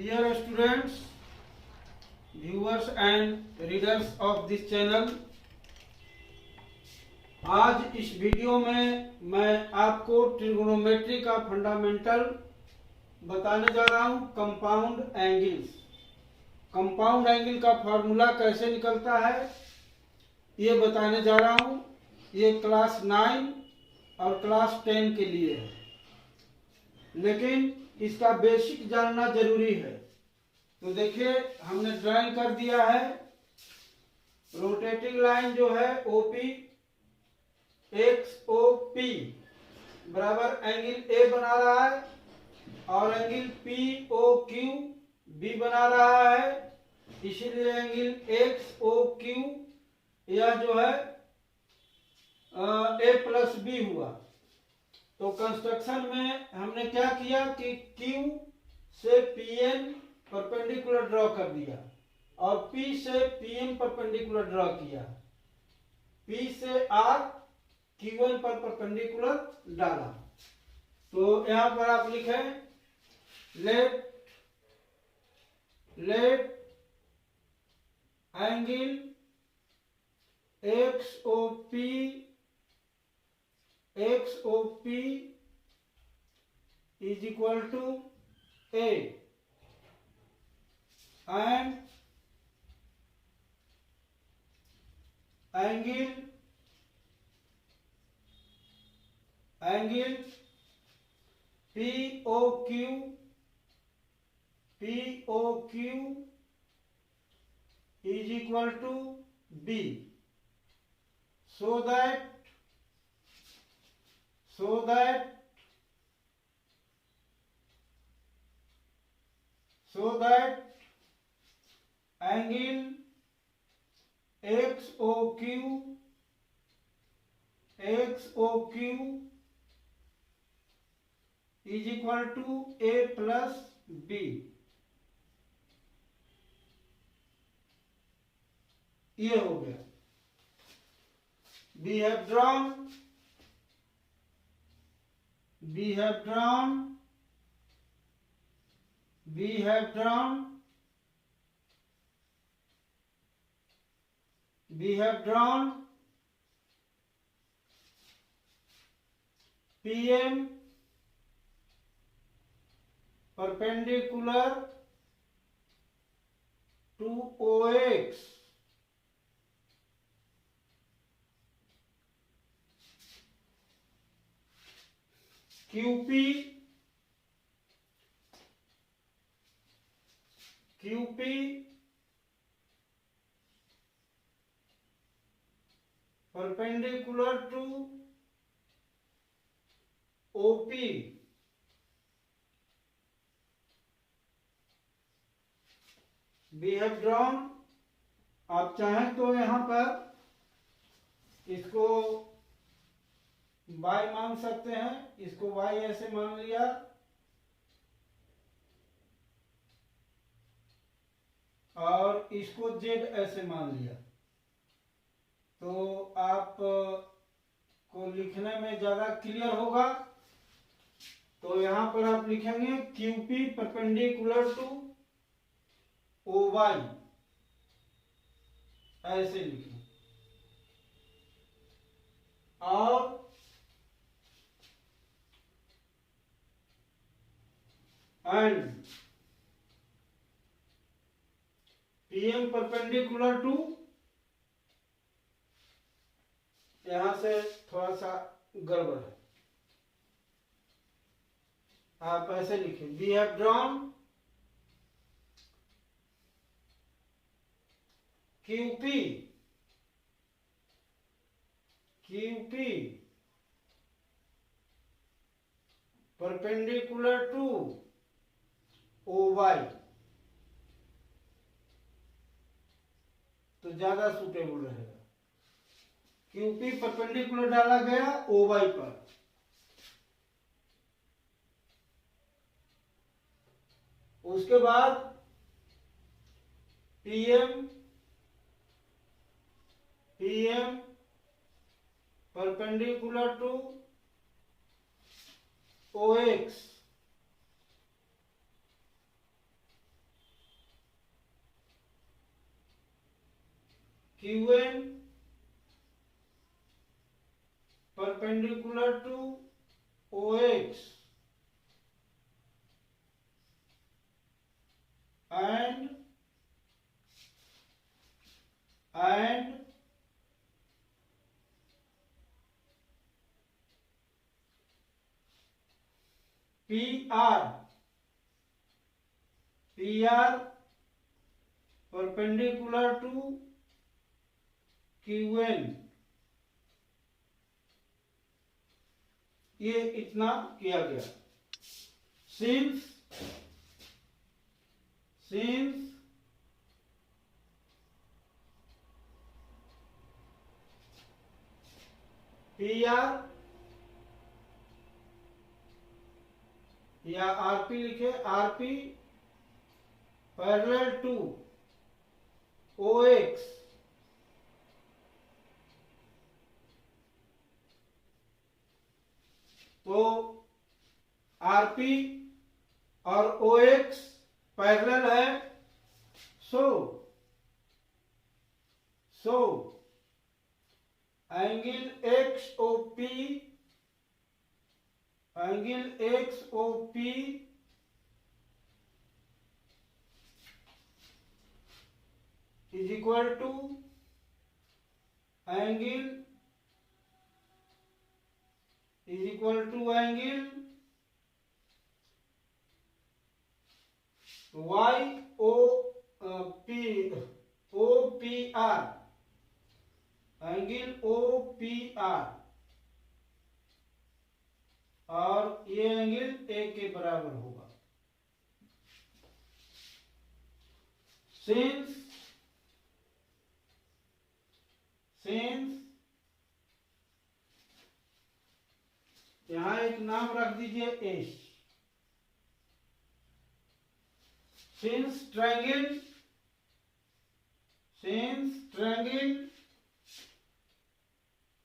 Dear students, viewers and readers of this channel, आज इस video में मैं आपको ट्रिगोनोमेट्री का फंडामेंटल बताने जा रहा हूं। कंपाउंड एंगल्स, कंपाउंड एंगल का फॉर्मूला कैसे निकलता है ये बताने जा रहा हूं। ये क्लास 9 और क्लास 10 के लिए है, लेकिन इसका बेसिक जानना जरूरी है। तो देखिए, हमने ड्राइंग कर दिया है। रोटेटिंग लाइन जो है ओपी एक्स ओ पी बराबर एंगल ए बना रहा है और angle P O Q B बना रहा है। इसीलिए एंगल एक्स ओ क्यू यह जो है ए प्लस बी हुआ। तो कंस्ट्रक्शन में हमने क्या किया कि Q से Pn परपेंडिकुलर ड्रॉ कर दिया और P से Pn परपेंडिकुलर ड्रॉ किया। P से R Q1 पर परपेंडिकुलर डाला। तो यहां पर आप लिखें let angle XOP is equal to A and angle POQ is equal to B, so that angle XOQ is equal to A plus B। ये हो गया। We have drawn PM perpendicular to OX, QP perpendicular to OP, we have drawn। आप चाहें तो यहां पर इसको y मान सकते हैं, इसको y ऐसे मान लिया और इसको z ऐसे मान लिया। तो आप को लिखने में ज्यादा क्लियर होगा। तो यहां पर आप लिखेंगे QP परपेंडिकुलर टू OY, ऐसे लिखें। और एंड PM परपेंडिकुलर टू, यहां से थोड़ा सा गड़बड़ है, आप ऐसे लिखें। We have drawn QP perpendicular to OY, तो ज्यादा सूटेबल रहेगा। QP परपेंडिकुलर डाला गया OY पर। उसके बाद PM perpendicular to OX, QN perpendicular to OX and PR perpendicular to QN। ये इतना किया गया। सिंस PR या RP लिखे, RP पैरेलल टू OX तो RP और OX पैरेलल है, so angle XOP is equal to angle OPR, angle OPR, और ये एंगल A के बराबर होगा। सिंस यहां एक नाम रख दीजिए S. Since triangle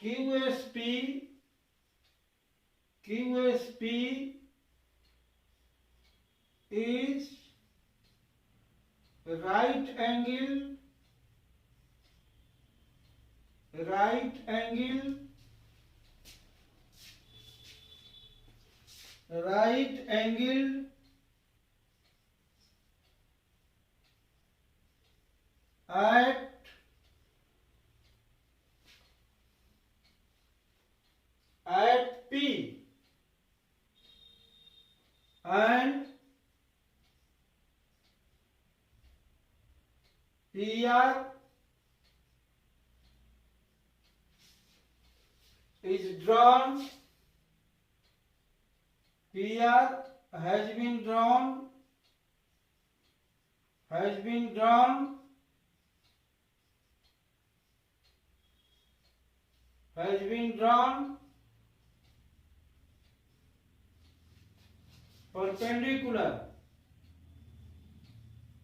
QSP is right angle at P and PR is drawn. PR has been drawn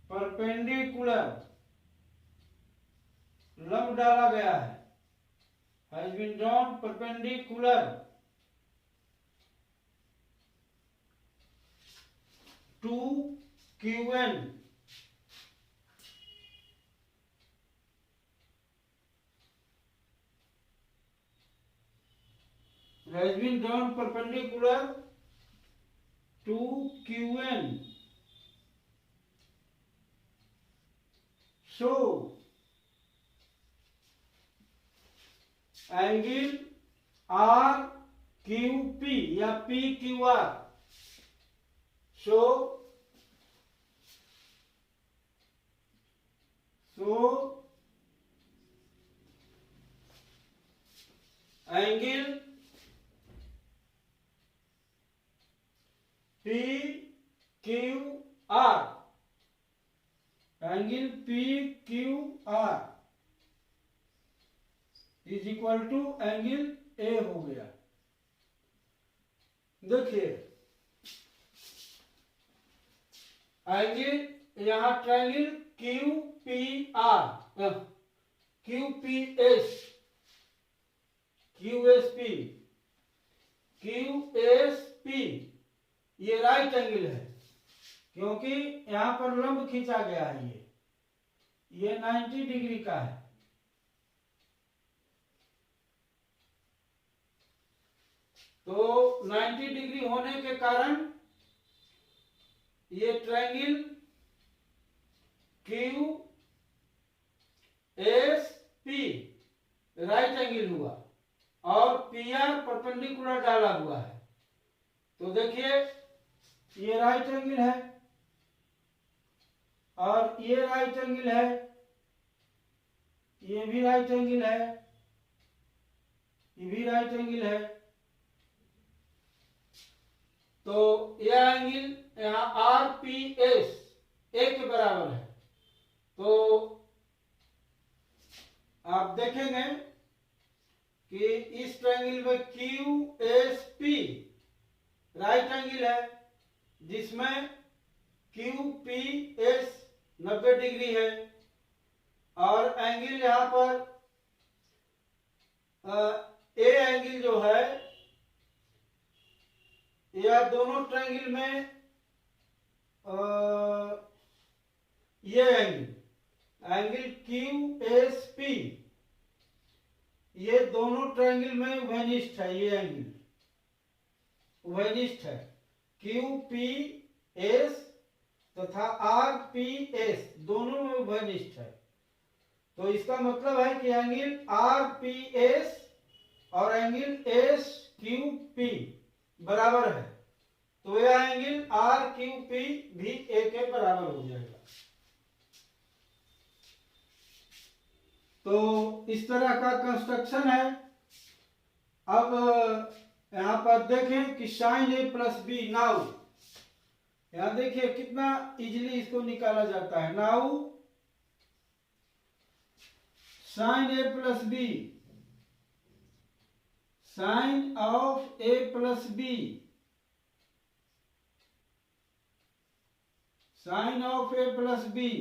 perpendicular लंब डाला गया है, has been drawn perpendicular to QN has been drawn perpendicular to QN, so angle RQP या PQR, so angle PQR is equal to angle A हो गया। देखिए angle यहां triangle QSP ये राइट एंगल है, क्योंकि यहां पर लंब खींचा गया है, ये 90 डिग्री का है, तो 90 डिग्री होने के कारण ये triangle Q S P right angle हुआ और पी आर परपेंडिकुलर डाला हुआ है। तो देखिए ये राइट एंगल है और ये राइट एंगल है, ये भी राइट एंगल है, ये भी राइट एंगल है। तो यह एंगल यहाँ आर पी एस एक के बराबर है। तो आप देखेंगे कि इस ट्रायंगल में Q S P right angle है, जिसमें क्यू पी एस 90 डिग्री है और एंगल यहां पर ए एंगल जो है यह दोनों ट्रायंगल में ये एंगल क्यू एस पी ये दोनों ट्रायंगल में उभयनिष्ठ है। ये एंगल उभयनिष्ठ है, क्यू पी एस तथा आर पी एस दोनों में उभयनिष्ठ है। तो इसका मतलब है कि एंगल आर पी एस और एंगल एस क्यू पी बराबर है। तो यह एंगल आर क्यू पी भी ए के बराबर हो जाएगा। तो इस तरह का कंस्ट्रक्शन है। अब यहां पर देखें कि sine A plus B now, यहां देखिए कितना इजीली इसको निकाला जाता है। Now sine A plus B, sine of A plus B, sine of A plus B.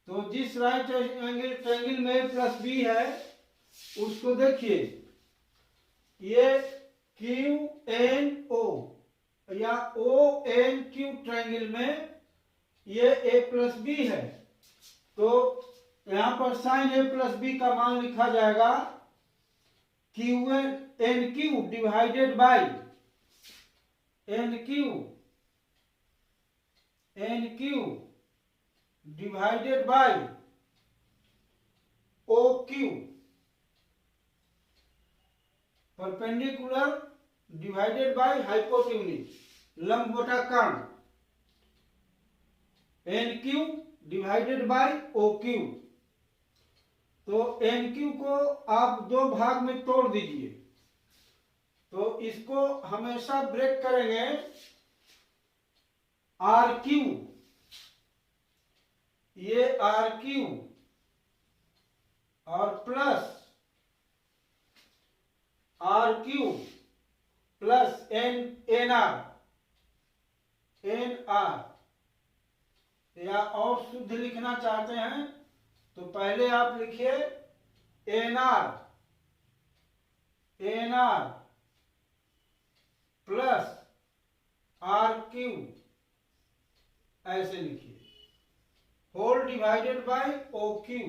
तो जिस राइट एंगल ट्रायंगल में ए प्लस बी है उसको देखिए, ये क्यू एन ओ या ओ एन क्यू ट्रायंगल में ये ए प्लस बी है। तो यहां पर साइन ए प्लस बी का मान लिखा जाएगा Q N Q divided by N Q divided by O Q, perpendicular divided by hypotenuse लंब बटा कर्ण, N Q divided by O Q. तो एन क्यू को आप दो भाग में तोड़ दीजिए। तो इसको हमेशा ब्रेक करेंगे आर क्यू, ये आर क्यू और plus R Q plus N R, या और शुद्ध लिखना चाहते हैं तो पहले आप लिखिए N R plus R Q, ऐसे लिखिए, whole divided by O Q.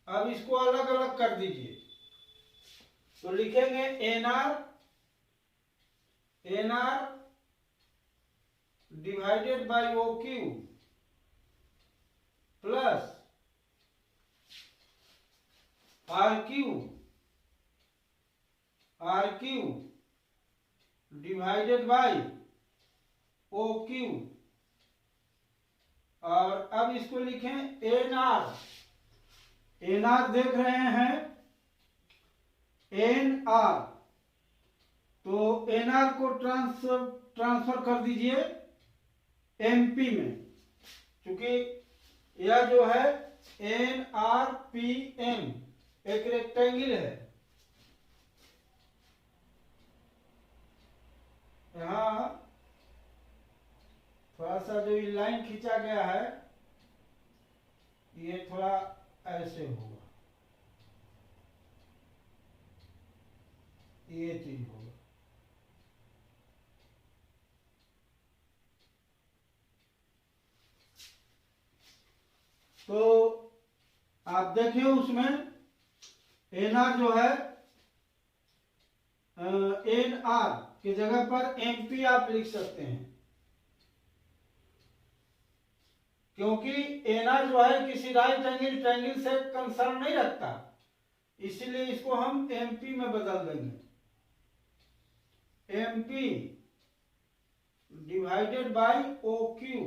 अब इसको अलग अलग कर दीजिए। तो लिखेंगे N R divided by O Q plus R Q divided by O Q. और अब इसको लिखें एन आर देख रहे हैं एन आर, तो एन आर को ट्रांसफर कर दीजिए एमपी में, क्योंकि यह जो है एन आर पी एम एक रेक्टेंगल है। यहां थोड़ा सा जो ये लाइन खींचा गया है ये थोड़ा ऐसे होगा, ये चीज होगा। तो आप देखिए उसमें एन आर जो है एन आर की जगह पर एमपी आप लिख सकते हैं, क्योंकि एनआर जो है किसी राइट एंगल ट्रायंगल से कंसर्न नहीं रखता, इसलिए इसको हम एमपी में बदल देंगे। MP divided by O Q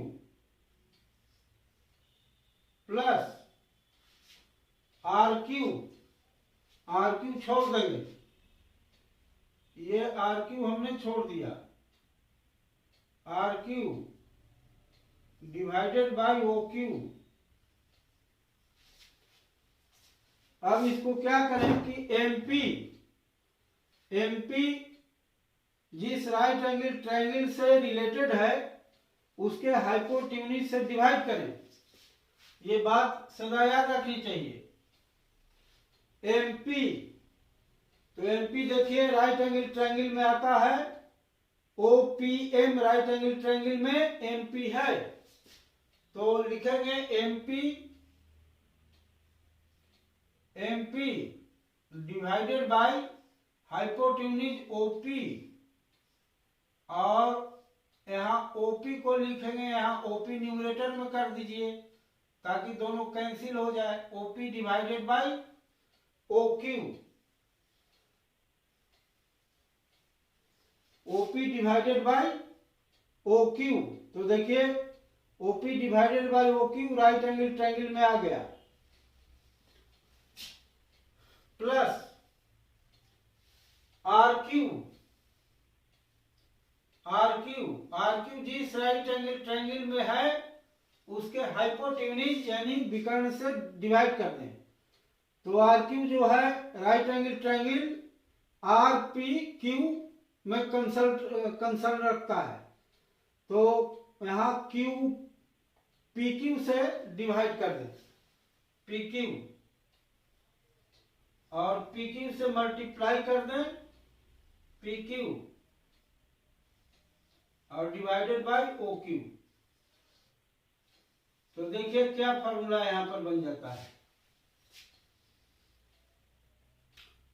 plus R Q, R Q छोड़ देंगे, ये आर क्यू हमने छोड़ दिया, R Q divided by O Q. अब इसको क्या करें कि एमपी, एमपी जिस राइट एंगल ट्रायंगल से रिलेटेड है उसके हाइपोटेन्यूज से डिवाइड करें, ये बात सदा याद रखनी चाहिए। एमपी, तो एमपी देखिए राइट एंगल ट्रायंगल में आता है, ओपीएम राइट एंगल ट्रायंगल में एमपी है, तो लिखेंगे MP, MP divided by hypotenuse OP, और यहाँ ओपी को लिखेंगे, यहाँ ओपी न्यूमरेटर में कर दीजिए ताकि दोनों कैंसिल हो जाए, OP divided by OQ, OP divided by OQ. तो देखिए OP divided by OQ right angle triangle में आ गया, plus R Q, R Q, R Q जिस राइट एंगल ट्रायंगल में है उसके हाइपोटेन्यूज यानी विकर्ण से डिवाइड कर दें, तो आर क्यू जो है right angle triangle R P Q में कंसर्न रखता है, तो यहाँ क्यू पी क्यू से डिवाइड कर दें, पी क्यू, और पी क्यू से मल्टीप्लाई कर दें पी क्यू, और डिवाइडेड बाय ओ क्यू। तो देखिए क्या फॉर्मूला यहां पर बन जाता है,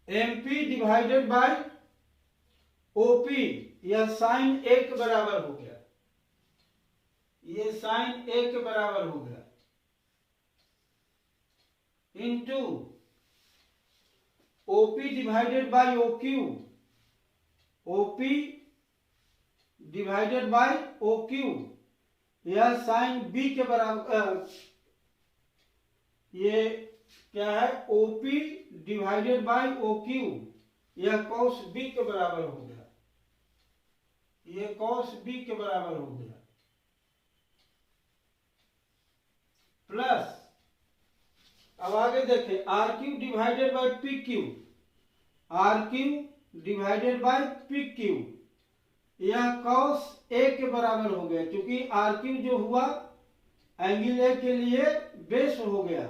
एमपी डिवाइडेड बाय ओपी, यह साइन ए के बराबर हो गया, ये साइन ए के बराबर हो गया, into OP divided by OQ, OP divided by OQ, यह साइन बी के बराबर, ये क्या है ओपी डिवाइडेड बाय ओक्यू, यह कॉस बी के बराबर हो गया, ये कॉस बी के बराबर हो गया, प्लस अब आगे देखें R Q divided by P Q, R Q divided by P Q, यह कॉस ए के बराबर हो गया, क्योंकि आर क्यू जो हुआ एंगल ए के लिए बेस हो गया,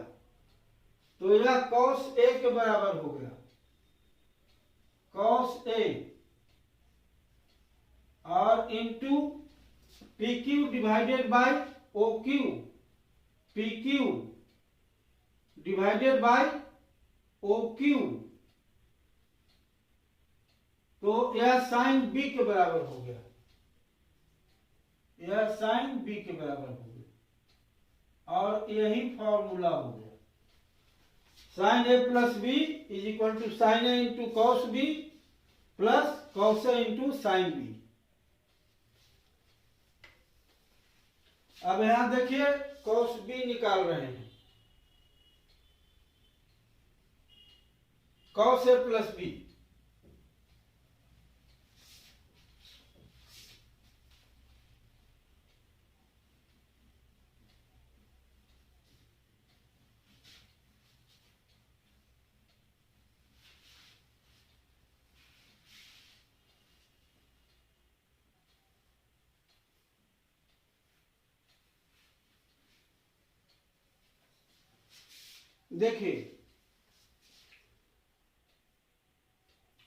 तो यह कॉस ए के बराबर हो गया, कॉस ए, और into P Q divided by O Q, P Q divided by O Q, तो यह साइन बी के बराबर हो गया, यह साइन बी के बराबर हो गया, और यही फॉर्मूला हो गया, sine A plus B is equal to sine A into cos B plus cos A into sine B. अब यहां देखिए कॉस बी निकाल रहे हैं, कॉस ए प्लस बी, देखिए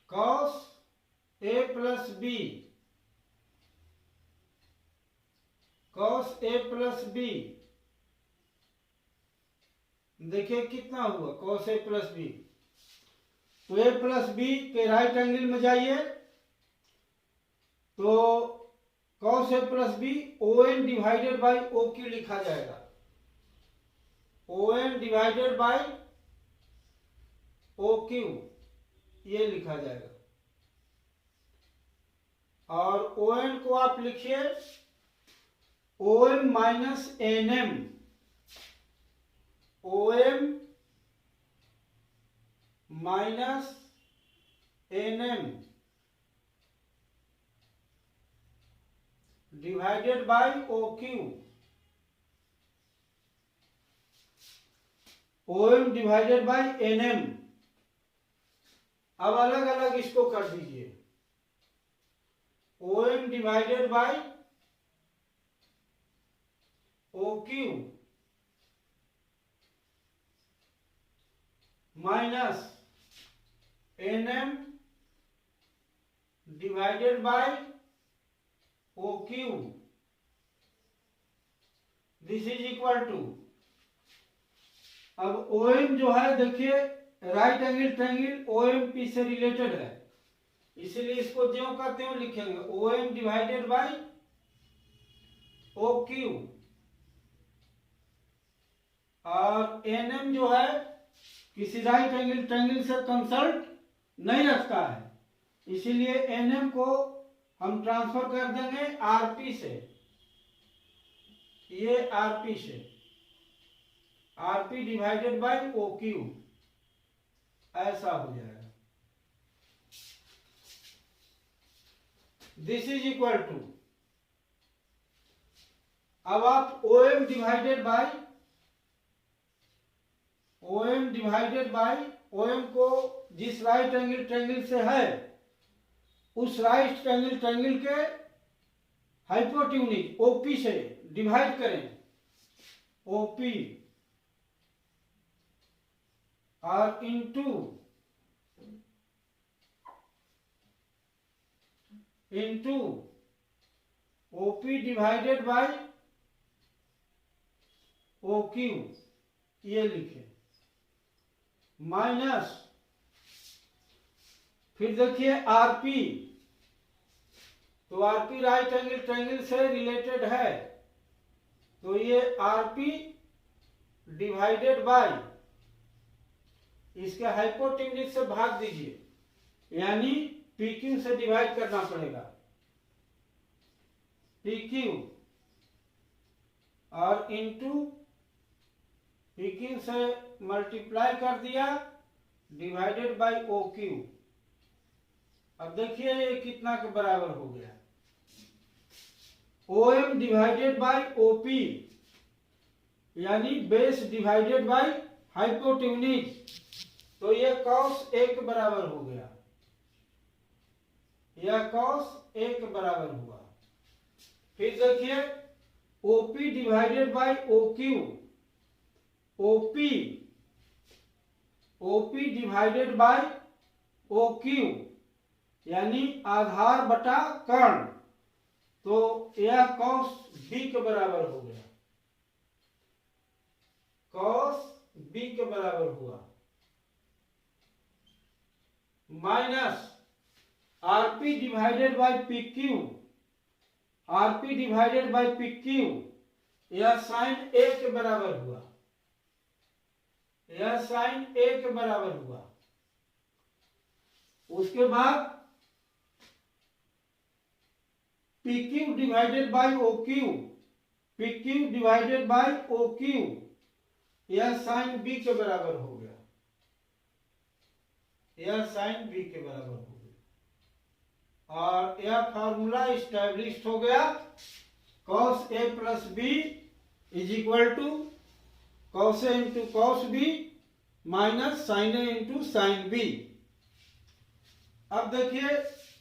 cos A plus B, cos A plus B, देखिए कितना हुआ कॉस ए प्लस बी, तो ए प्लस बी के राइट एंगल में जाइए तो cos A plus B O N divided by O Q लिखा जाएगा। O N divided by O Q ये लिखा जाएगा। और ओ एन को आप लिखिए O M minus N M, O M minus N M divided by O Q, O M divided by N M. अब अलग अलग इसको कर दीजिए, O M divided by O Q minus N M divided by O Q, this is equal to. अब O M जो है देखिए right angle triangle O M P से रिलेटेड है, इसीलिए इसको ज्यों का त्यों लिखेंगे O M divided by O Q. और एन एम जो है किसी राइट एंगल ट्रायंगल से कंसल्ट नहीं रखता है, इसीलिए एन एम को हम ट्रांसफर कर देंगे आरपी से, ये आरपी से, RP divided by O Q ऐसा हो जाएगा। दिस इज इक्वल टू, अब आप O M divided by O M divided by O M को जिस राइट एंगल ट्रायंगल से है उस राइट एंगल ट्रायंगल के हाइपोटेन्यूज ओपी से डिवाइड करें, ओपी और into OP divided by O Q ये लिखे, माइनस फिर देखिए आरपी, तो आरपी राइट एंगल ट्रायंगल से रिलेटेड है, तो ये आरपी डिवाइडेड बाई इसके हाइपोटेन्यूज से भाग दीजिए, यानी पीक्यू से डिवाइड करना पड़ेगा, पीक्यू और इनटू पीक्यू से मल्टीप्लाई कर दिया डिवाइडेड बाई ओ क्यू। अब देखिए ये कितना के बराबर हो गया, O M divided by OP यानी बेस डिवाइडेड बाई हाइपोटेन्यूज, तो ये कॉस ए के बराबर हो गया, यह कॉस ए के बराबर हुआ। फिर देखिए OP divided by O Q, OP OP divided by O Q यानी आधार बटा कर्ण, तो यह कॉस बी के बराबर हो गया, कॉस बी के बराबर हुआ, minus RP divided by P Q, RP divided by P Q यह साइन ए के बराबर हुआ, यह साइन ए के बराबर हुआ। उसके बाद P Q divided by O Q, P Q divided by O Q यह साइन बी के बराबर हो गया, यह साइन बी के बराबर हो गया, और यह फॉर्मूला इस्टेब्लिश हो गया, cos A plus B is equal to cos A into cos B minus sine A into sine B. अब देखिए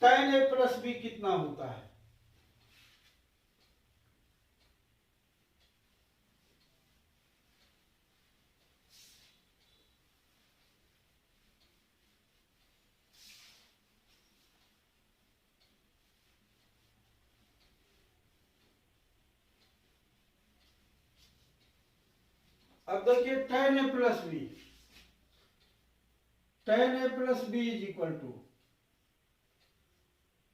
tan ए प्लस बी कितना होता है, अब देखिए tan A plus B, tan a plus b is equal to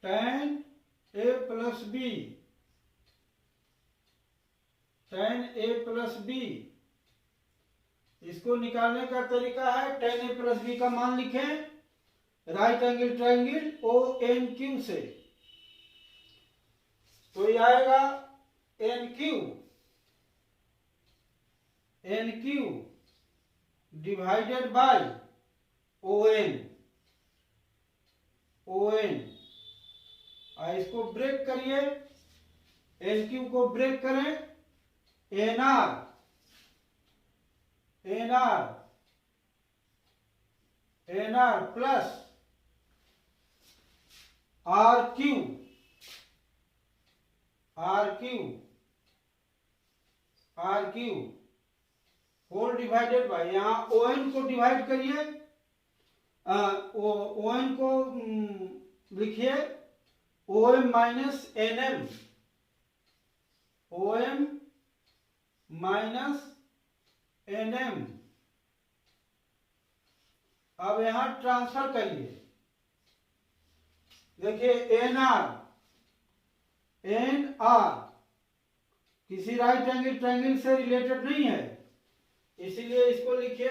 tan a plus b, tan a plus b। इसको निकालने का तरीका है tan a plus b का मान लिखें right angle triangle O N Q से, तो ये आएगा N Q divided by O N. इसको ब्रेक करिए, एन क्यू को ब्रेक करें, N R plus R Q whole divided by, यहां ओ एन को डिवाइड करिए, ओ एन को लिखिए O M minus N M, O M minus N M. अब यहां ट्रांसफर करिए, देखिए एन आर किसी राइट एंगल ट्रायंगल से रिलेटेड नहीं है, इसीलिए इसको लिखिए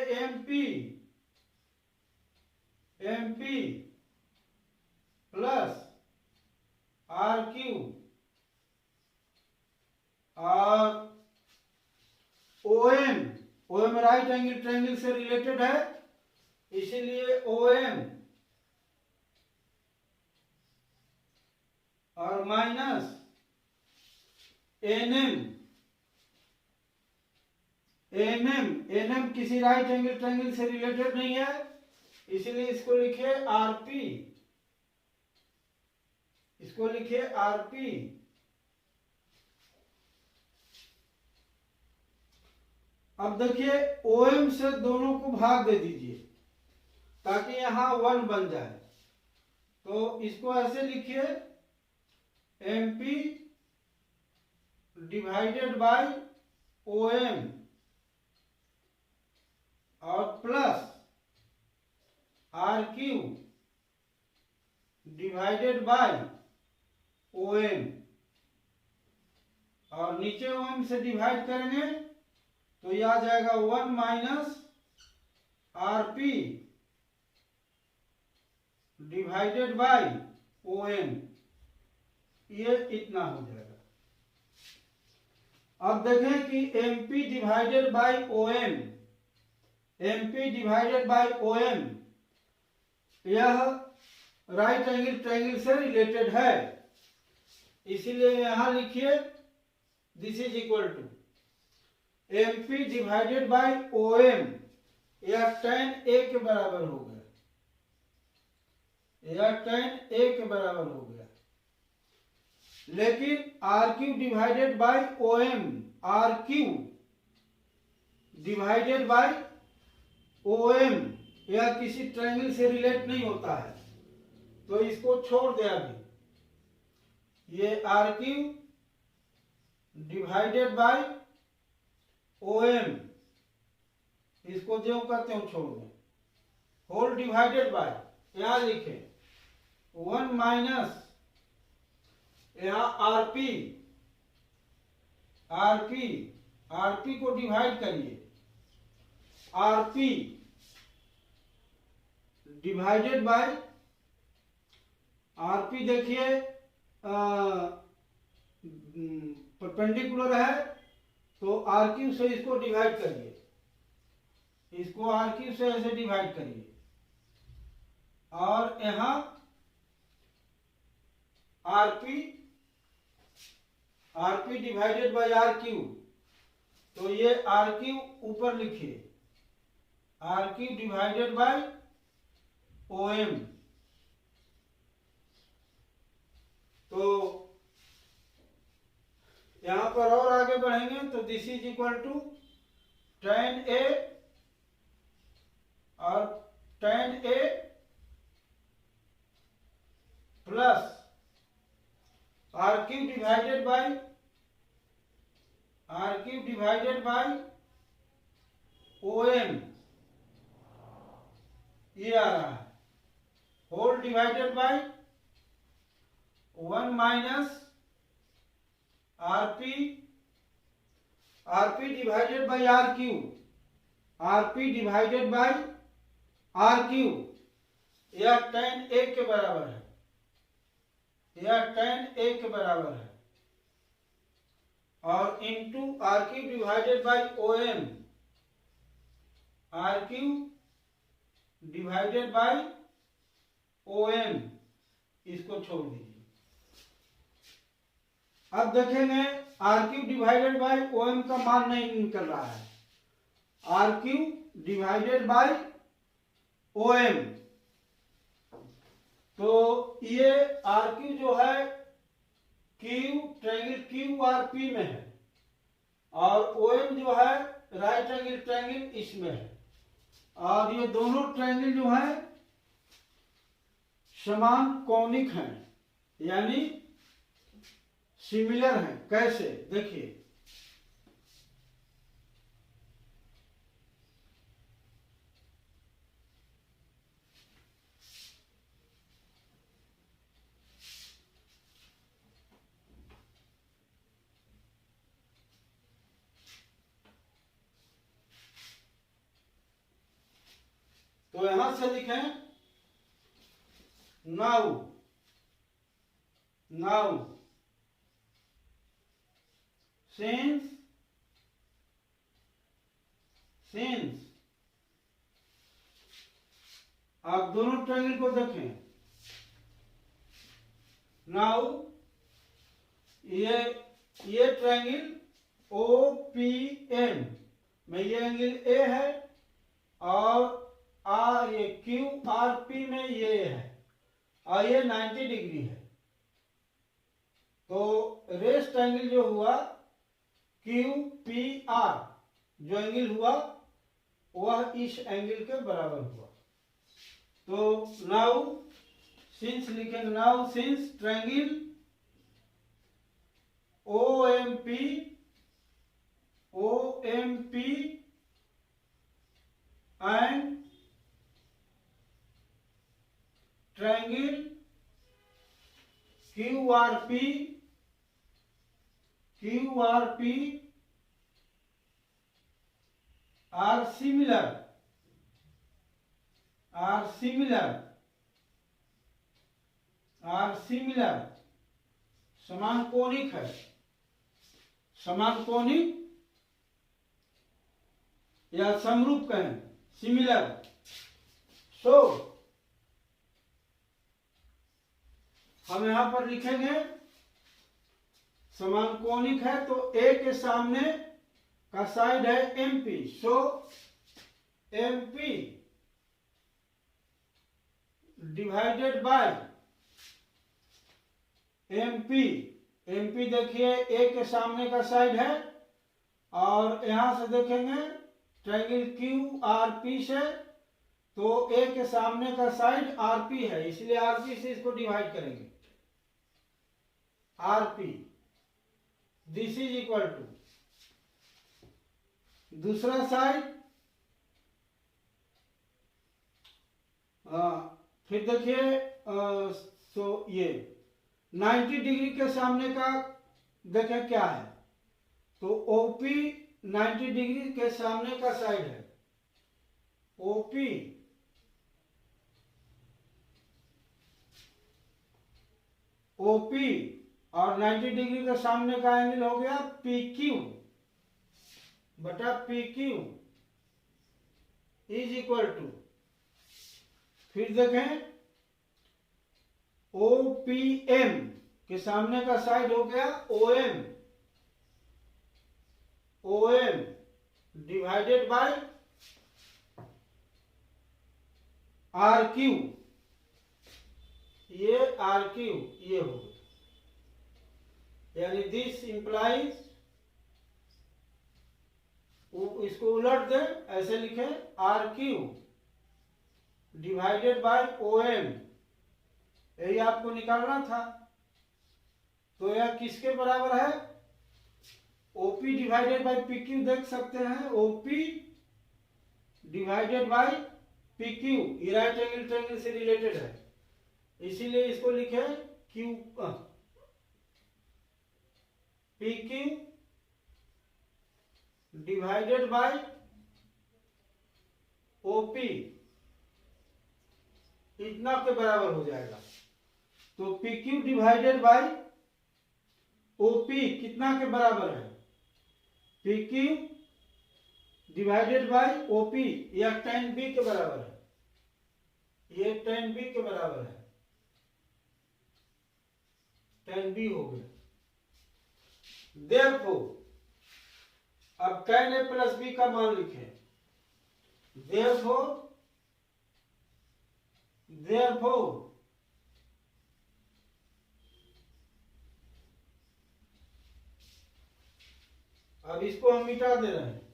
एमपी प्लस आर क्यू, और O M right angle triangle से रिलेटेड है, इसीलिए ओ एम और माइनस एन एम किसी राइट एंगल ट्रायंगल से रिलेटेड नहीं है, इसलिए इसको लिखिए आरपी। अब देखिए ओएम से दोनों को भाग दे दीजिए ताकि यहां 1 बन जाए, तो इसको ऐसे लिखिए एमपी डिवाइडेड बाय ओएम और plus R Q divided by OM, और नीचे ओएम से डिवाइड करेंगे तो यह आ जाएगा 1 minus RP divided by OM, ये इतना हो जाएगा। अब देखें कि एमपी डिवाइडेड बाय ओएम यह राइट एंगल ट्रायंगल से रिलेटेड है, इसीलिए यहां लिखिए this is equal to MP divided by OM, यह tan a के बराबर हो गया, लेकिन R Q divided by OM, R Q divided by OM यह किसी ट्रायंगल से रिलेट नहीं होता है, तो इसको छोड़ दे अभी। ये R Q divided by OM, इसको जो करते हो छोड़ दें, होल डिवाइडेड बाय, यहां लिखे 1 माइनस यहां आरपी को डिवाइड करिए, आरपी डिवाइडेड बाय आरपी, देखिए परपेंडिकुलर है तो आर क्यू से इसको डिवाइड करिए, इसको आर क्यू से ऐसे डिवाइड करिए, और यहां RP divided by R Q, तो ये आर क्यू ऊपर लिखिए, R Q divided by OM, तो यहां पर और आगे बढ़ेंगे तो this is equal to tan a और tan a plus R Q divided by OM, ये आ रहा है, whole divided by 1 minus RP, RP divided by R Q, RP divided by R Q, यह tan A के बराबर है, यह tan A के बराबर है, और into R Q divided by O M, R Q divided by O M, इसको छोड़ दीजिए। अब देखेंगे R Q divided by O M का मान नहीं निकल रहा है, R Q divided by O M, तो ये आर क्यू जो है Q triangle Q R P में है, और ओ एम जो है राइट एंगल ट्रायंगल इसमें है, और ये दोनों ट्रायंगल जो है समान कोनिक हैं, यानी सिमिलर हैं। कैसे देखिए, तो यहां से लिखें नाउ, नाउ सिंस आप दोनों ट्रायंगल को देखें, नाउ ये ट्रायंगल ओ पी एम में ये एंगल ए है, और ये क्यू आर पी में ये है, और ये 90 डिग्री है, तो रेस्ट एंगल जो हुआ क्यू पी आर जो एंगल हुआ वह इस एंगल के बराबर हुआ। तो नाउ सिंस लिखेंगे, now since triangle O M P and triangle Q R P are similar समान कोनिक है, समान कोनिक या समरूप कहें, सिमिलर। सो हम यहां पर लिखेंगे समान कोनिक है, तो ए के सामने का साइड है एमपी, सो MP divided bye MP, MP देखिए ए के सामने का साइड है, और यहां से देखेंगे ट्रायंगल क्यू आर पी से, तो ए के सामने का साइड आरपी है, इसलिए आरपी से इसको डिवाइड करेंगे, RP this is equal to दूसरा साइड, फिर देखिए सो ये 90 डिग्री के सामने का देखें क्या है, तो ओपी 90 डिग्री के सामने का साइड है, ओपी ओपी और 90 डिग्री के सामने का एंगल हो गया पी क्यू बटा P Q is equal to, फिर देखें ओ पी एम के सामने का साइड हो गया O M, O M divided by R Q, ये आर क्यू ये हो गया, यानी दिस इंप्लाइज, इसको उलट दे ऐसे लिखे R Q divided by O M, यही आपको निकालना था। तो यह किसके बराबर है, OP divided by P Q देख सकते हैं, OP divided by P Q, ये राइट एंगल ट्रायंगल से रिलेटेड है, इसीलिए इसको लिखे Q, P Q divided by OP इतना के बराबर हो जाएगा। तो P Q divided by OP कितना के बराबर है, P Q divided by OP या tan बी के बराबर है, ये tan बी के बराबर है, tan बी हो गया। Therefore, अब tan a प्लस बी का मान लिखें, therefore अब इसको हम मिटा दे रहे हैं,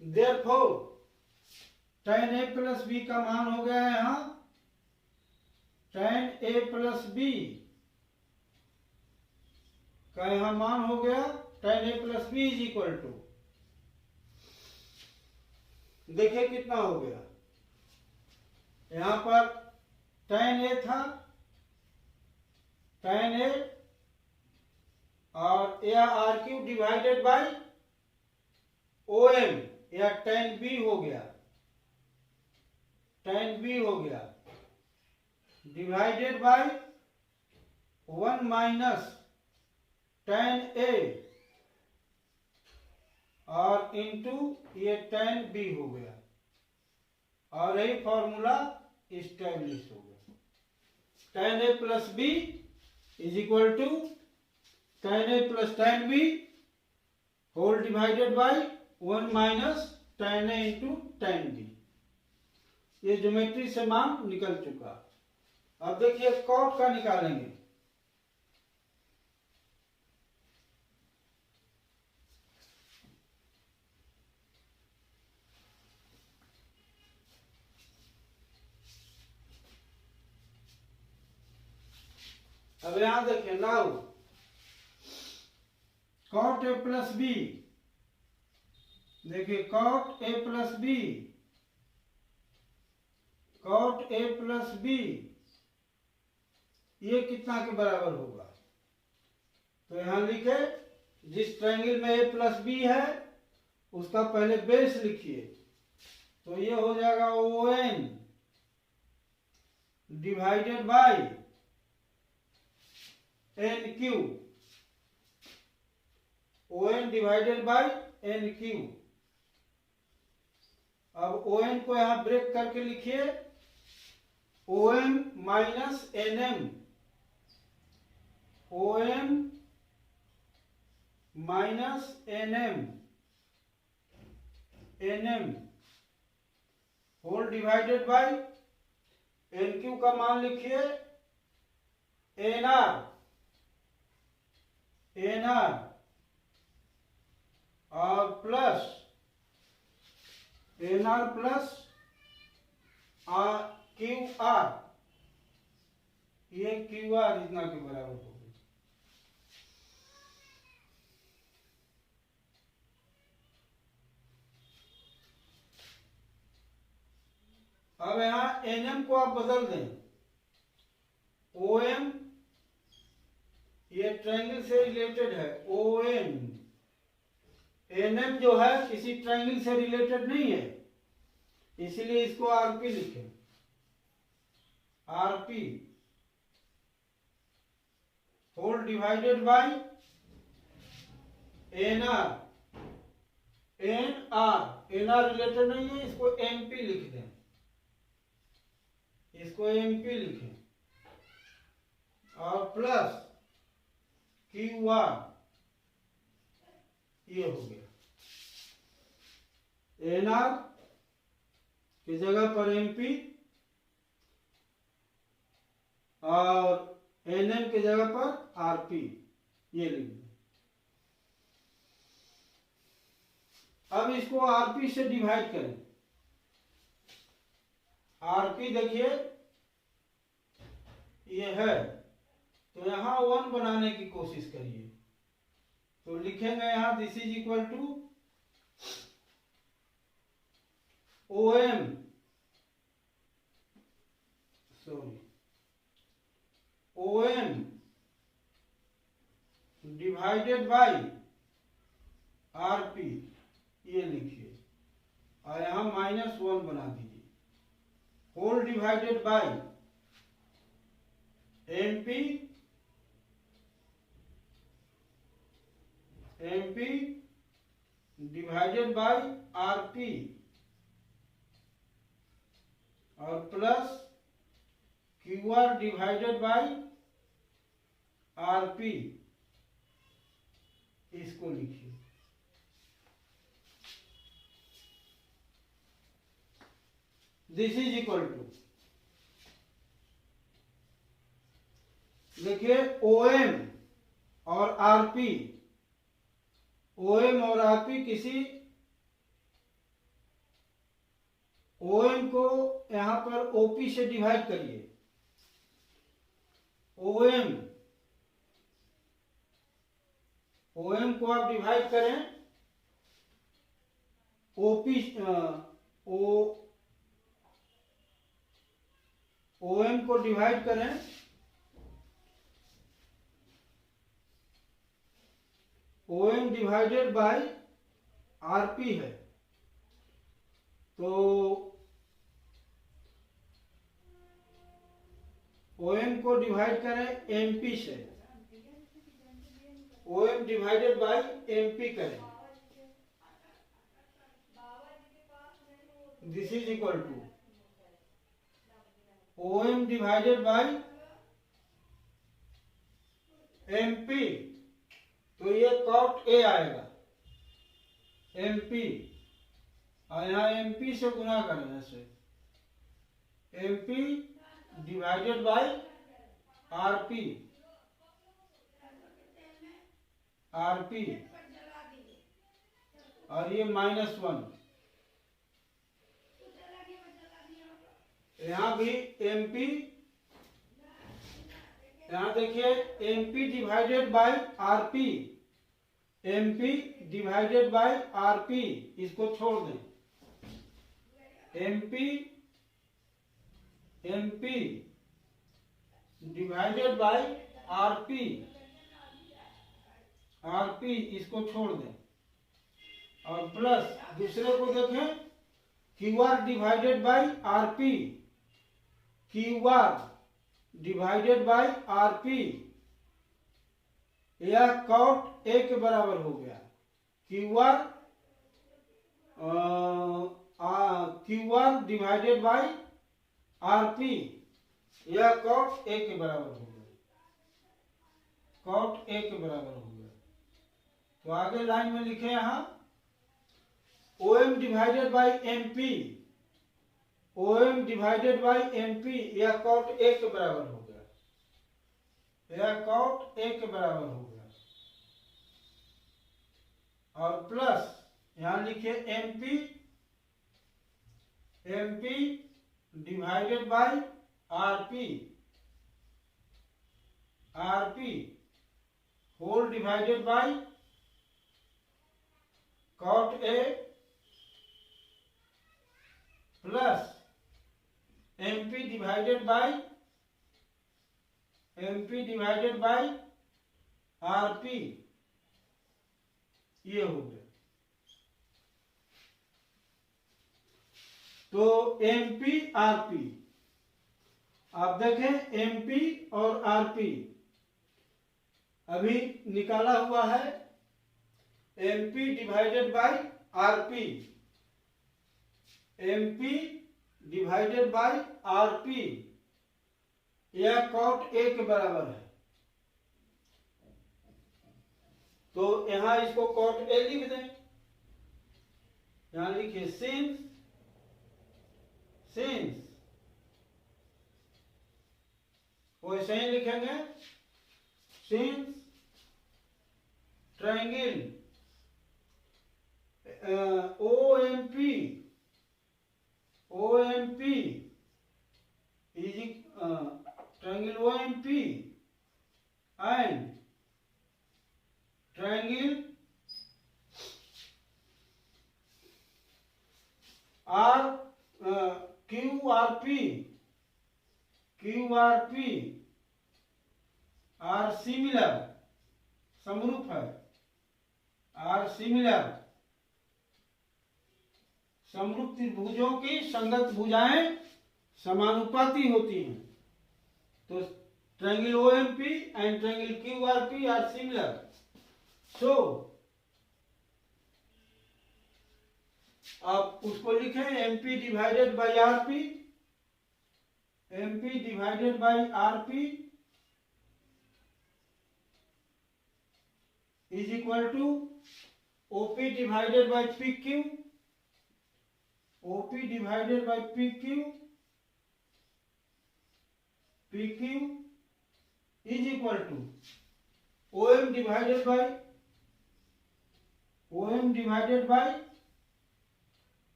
therefore tan a plus B का मान हो गया है यहाँ tan a प्लस बी का यहाँ मान हो गया tan a plus B is equal to, देखिए कितना हो गया, यहाँ पर tan a था, tan a और यह R Q divided by O M या tan b हो गया, tan b हो गया divided by 1 minus tan a और इंटू ये tan b हो गया, और यही फॉर्मूला इस्टेब्लिश हो गया। tan a plus B is equal to tan a plus tan b whole divided by 1 minus tan a into tan b। ये geometry से मान निकल चुका। अब देखिए कॉट का निकालेंगे, अब यहां देखिए now cot A plus B, देखिए cot A plus B, cot A plus B ये कितना के बराबर होगा, तो यहां लिखे जिस ट्रायंगल में ए प्लस बी है उसका पहले बेस लिखिए, तो ये हो जाएगा O N divided by N Q, O N divided by N Q. अब ओ एन को यहां ब्रेक करके लिखिए O M minus N M, O M minus N M, N M whole divided by N Q का मान लिखिए N R, N R और plus N R plus Q R, ये क्यू आर इतना के बराबर होगा। अब यहां एन एम को आप बदल दें, ओ एम ये ट्रायंगल से रिलेटेड है, ओ एम, एन एम जो है किसी ट्रायंगल से रिलेटेड नहीं है, इसीलिए इसको आरपी लिखें, RP whole divided by N R, N R, N R related नहीं है, इसको एमपी लिख दें, इसको एमपी लिखें और प्लस क्यू आर, ये हो गया एन आर की जगह पर एमपी और एन एम की जगह पर आरपी, ये लिख दें। अब इसको आरपी से डिवाइड करें। आरपी देखिए ये है, तो यहां 1 बनाने की कोशिश करिए। तो लिखेंगे यहां this is equal to OM, sorry, OM divided by RP, ये लिखिए और यहां -1 बना दीजिए, whole divided by MP divided by RP और plus QR divided by RP, इसको लिखिए। दिस इज इक्वल टू, देखिए OM और RP, OM और RP किसी OM को यहां पर OP से डिवाइड करिए। OM को आप डिवाइड करें OP, OM को डिवाइड करें OM डिवाइडेड बाय RP है, तो OM को डिवाइड करें MP से, OM डिवाइडेड बाय MP करें। This is equal to OM divided by MP, तो ये कॉट A आएगा MP, और यहाँ MP से गुना करें ऐसे, MP डिवाइडेड बाय RP और ये -1, यहाँ भी MP, यहाँ देखिए MP divided by RP, MP divided by RP, इसको छोड़ दें, MP डिवाइडेड बाय RP, इसको छोड़ दें, और प्लस दूसरे को देखें QR divided by RP, QR divided by RP, यह कॉट A के बराबर हो गया। QR डिवाइडेड बाय RP, यह कॉट A के बराबर हो गया, कॉट A के बराबर हो गया। तो आगे लाइन में लिखे यहां OM divided by MP, OM divided by MP, यह कॉट A के बराबर हो गया, यह कॉट A के बराबर हो गया, और प्लस यहां लिखिए MP divided by RP whole divided by cot A plus MP divided by RP, ये हो गया। तो MP RP, आप देखें MP और RP अभी निकाला हुआ है, MP divided by RP, MP divided by RP, यह कॉट A के बराबर है, तो यहां इसको कॉट A लिख दें। यहां लिखिए सिंस वैसे ही लिखेंगे since triangle OMP is triangle OMP and triangle QRP are similar, समरूप है, are similar, समरूप त्रिभुजों की संगत भुजाएं समानुपाती होती हैं। तो triangle OMP and triangle QRP are similar. So आप उसको लिखें MP divided by RP, MP divided by RP is equal to OP divided by PQ, OP divided by PQ is equal to OM divided by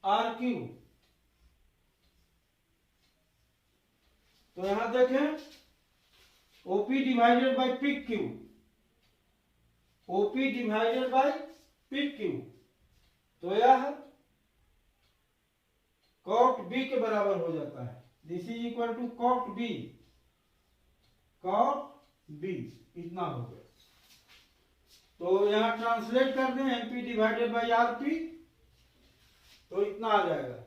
RQ। तो यहां देखें OP divided by PQ, OP divided by PQ, तो यह cot B के बराबर हो जाता है। This is equal to cot B, इतना हो गया। तो यहां ट्रांसलेट कर दें MP डिवाइडेड बाई RP, तो इतना आ जाएगा।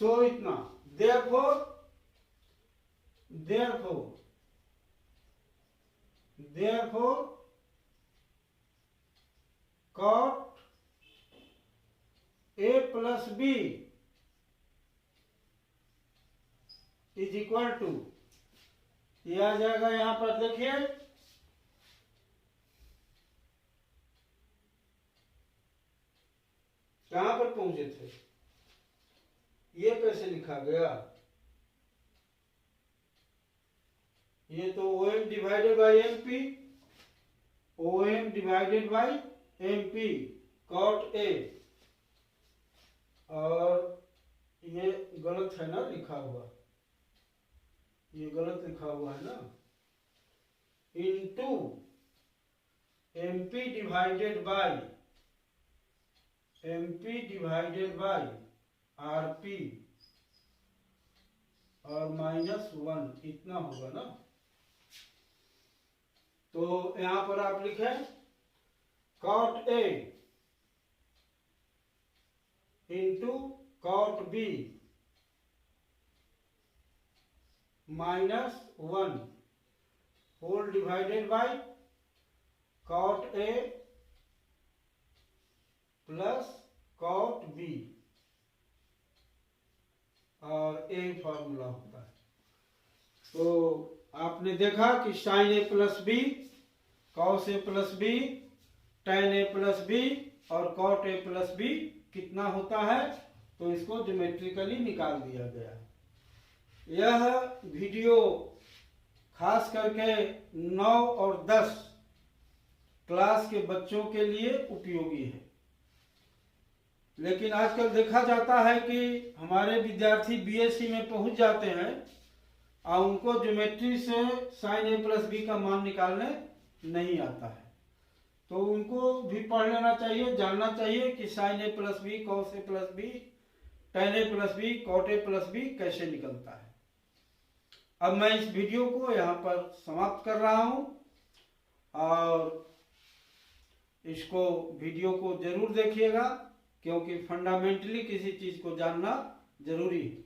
So इतना, therefore cot A plus B is equal to, ये आ जाएगा। यहां पर देखिए कहां पर पहुंचे थे, ये कैसे लिखा गया, ये तो OM divided by MP, OM divided by MP cot A, और ये गलत है ना लिखा हुआ, ये गलत लिखा हुआ है ना, into MP divided by RP और -1, इतना होगा ना। तो यहां पर आप लिखें cot A into cot B -1 whole divided by cot A plus cot B, और A फॉर्मूला होता है। तो आपने देखा कि sin A plus B, cos A plus B, tan A plus B और cot A प्लस बी कितना होता है, तो इसको ज्योमेट्रिकली निकाल दिया गया है। यह वीडियो खास करके 9 और 10 क्लास के बच्चों के लिए उपयोगी है। लेकिन आजकल देखा जाता है कि हमारे विद्यार्थी BSc में पहुंच जाते हैं और उनको ज्योमेट्री से sin A प्लस बी का मान निकालने नहीं आता है। तो उनको भी पढ़ लेना चाहिए, जानना चाहिए कि sin A plus B, cos A plus B, tan A plus B, cot A plus B कैसे निकलता है। अब मैं इस वीडियो को यहाँ पर समाप्त कर रहा हूँ, और इसको वीडियो को जरूर देखिएगा, क्योंकि फंडामेंटली किसी चीज को जानना जरूरी है।